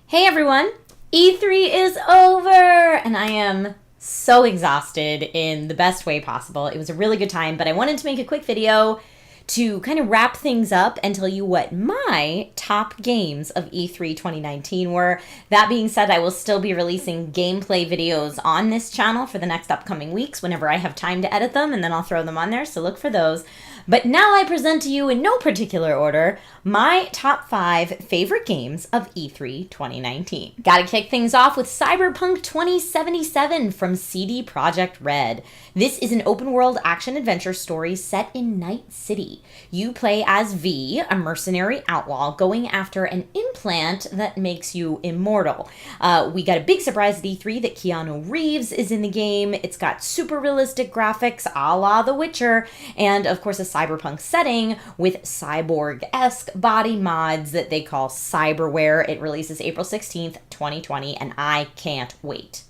Hey everyone! E3 is over! And I am so exhausted in the best way possible. It was a really good time, but I wanted to make a quick video to kind of wrap things up and tell you what my top games of E3 2019 were. That being said, I will still be releasing gameplay videos on this channel for the next upcoming weeks whenever I have time to edit them, and then I'll throw them on there, so look for those. But now I present to you in no particular order my top 5 favorite games of E3 2019. Gotta kick things off with Cyberpunk 2077 from CD Projekt Red. This is an open world action adventure story set in Night City. You play as V, a mercenary outlaw going after an implant that makes you immortal. We got a big surprise at E3 that Keanu Reeves is in the game. It's got super realistic graphics a la The Witcher, and of course a cyberpunk setting with cyborg-esque body mods that they call cyberware. It releases April 16th, 2020, and I can't wait.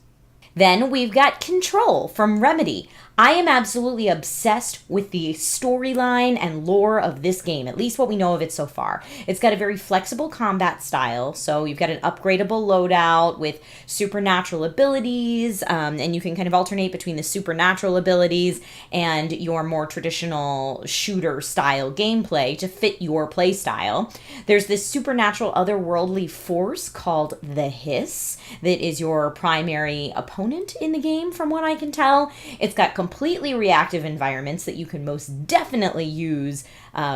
Then we've got Control from Remedy. I am absolutely obsessed with the storyline and lore of this game, at least what we know of it so far. It's got a very flexible combat style, so you've got an upgradable loadout with supernatural abilities, and you can kind of alternate between the supernatural abilities and your more traditional shooter style gameplay to fit your play style. There's this supernatural otherworldly force called the Hiss that is your primary opponent in the game, from what I can tell. It's got completely reactive environments that you can most definitely use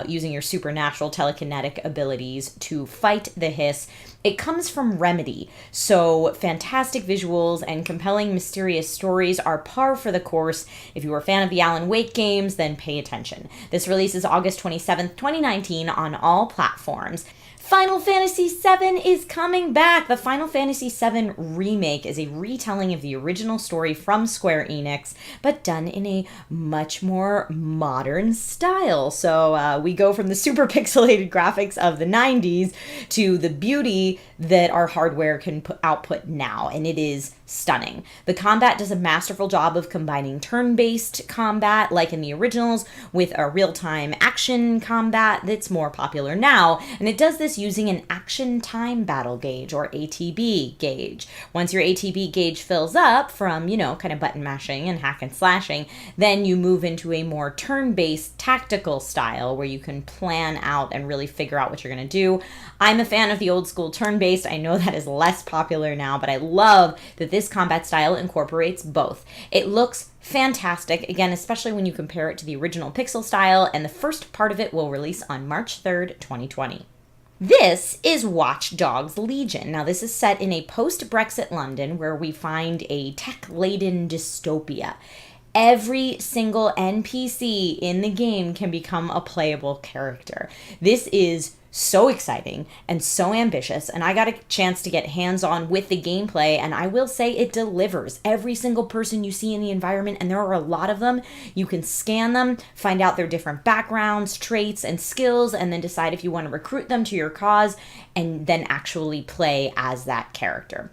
using your supernatural telekinetic abilities to fight the Hiss. It comes from Remedy, so fantastic visuals and compelling mysterious stories are par for the course. If you are a fan of the Alan Wake games, then pay attention. This releases August 27th, 2019 on all platforms. Final Fantasy VII is coming back. The Final Fantasy VII Remake is a retelling of the original story from Square Enix, but done in a much more modern style. So we go from the super pixelated graphics of the 90s to the beauty that our hardware can output now, and it is stunning. The combat does a masterful job of combining turn-based combat, like in the originals, with a real-time action combat that's more popular now, and it does this using an action time battle gauge, or ATB gauge. Once your ATB gauge fills up from, kind of button mashing and hack and slashing, then you move into a more turn-based tactical style where you can plan out and really figure out what you're going to do. I'm a fan of the old school turn-based. I know that is less popular now, but I love that this combat style incorporates both. It looks fantastic, again, especially when you compare it to the original pixel style, and the first part of it will release on March 3rd, 2020. This is Watch Dogs Legion. Now, this is set in a post-Brexit London where we find a tech-laden dystopia. Every single NPC in the game can become a playable character. This is so exciting and so ambitious, and I got a chance to get hands-on with the gameplay, and I will say it delivers. Every single person you see in the environment, and there are a lot of them, you can scan them, find out their different backgrounds, traits, and skills, and then decide if you want to recruit them to your cause, and then actually play as that character.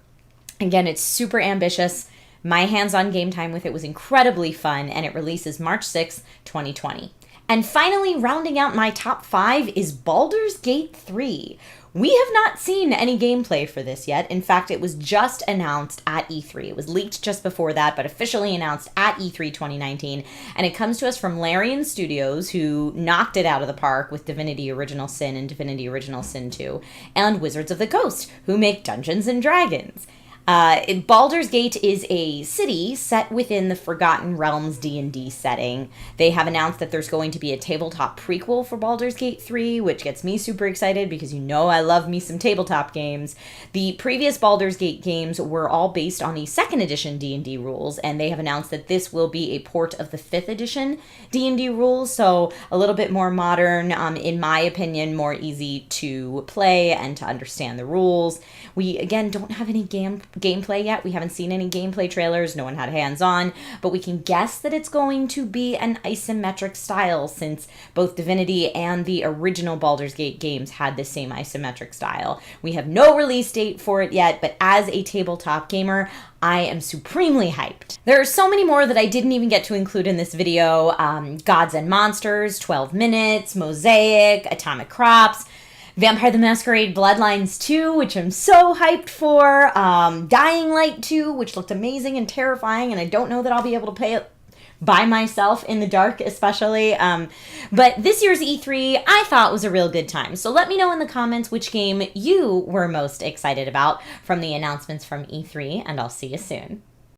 Again, it's super ambitious. My hands-on game time with it was incredibly fun, and it releases March 6th, 2020. And finally, rounding out my top 5 is Baldur's Gate 3. We have not seen any gameplay for this yet. In fact, it was just announced at E3. It was leaked just before that, but officially announced at E3 2019. And it comes to us from Larian Studios, who knocked it out of the park with Divinity Original Sin and Divinity Original Sin 2, and Wizards of the Coast, who make Dungeons & Dragons. Baldur's Gate is a city set within the Forgotten Realms D&D setting. They have announced that there's going to be a tabletop prequel for Baldur's Gate 3, which gets me super excited because I love me some tabletop games. The previous Baldur's Gate games were all based on the 2nd edition D&D rules, and they have announced that this will be a port of the 5th edition D&D rules, so a little bit more modern, in my opinion, more easy to play and to understand the rules. We, again, don't have any gameplay yet. We haven't seen any gameplay trailers. No one had hands-on, but we can guess that it's going to be an isometric style, since both Divinity and the original Baldur's Gate games had the same isometric style. We have no release date for it yet, but as a tabletop gamer, I am supremely hyped. There are so many more that I didn't even get to include in this video. Gods and Monsters, 12 Minutes, Mosaic, Atomic Crops. Vampire the Masquerade Bloodlines 2, which I'm so hyped for. Dying Light 2, which looked amazing and terrifying, and I don't know that I'll be able to play it by myself in the dark, especially. But this year's E3, I thought was a real good time. So let me know in the comments which game you were most excited about from the announcements from E3, and I'll see you soon.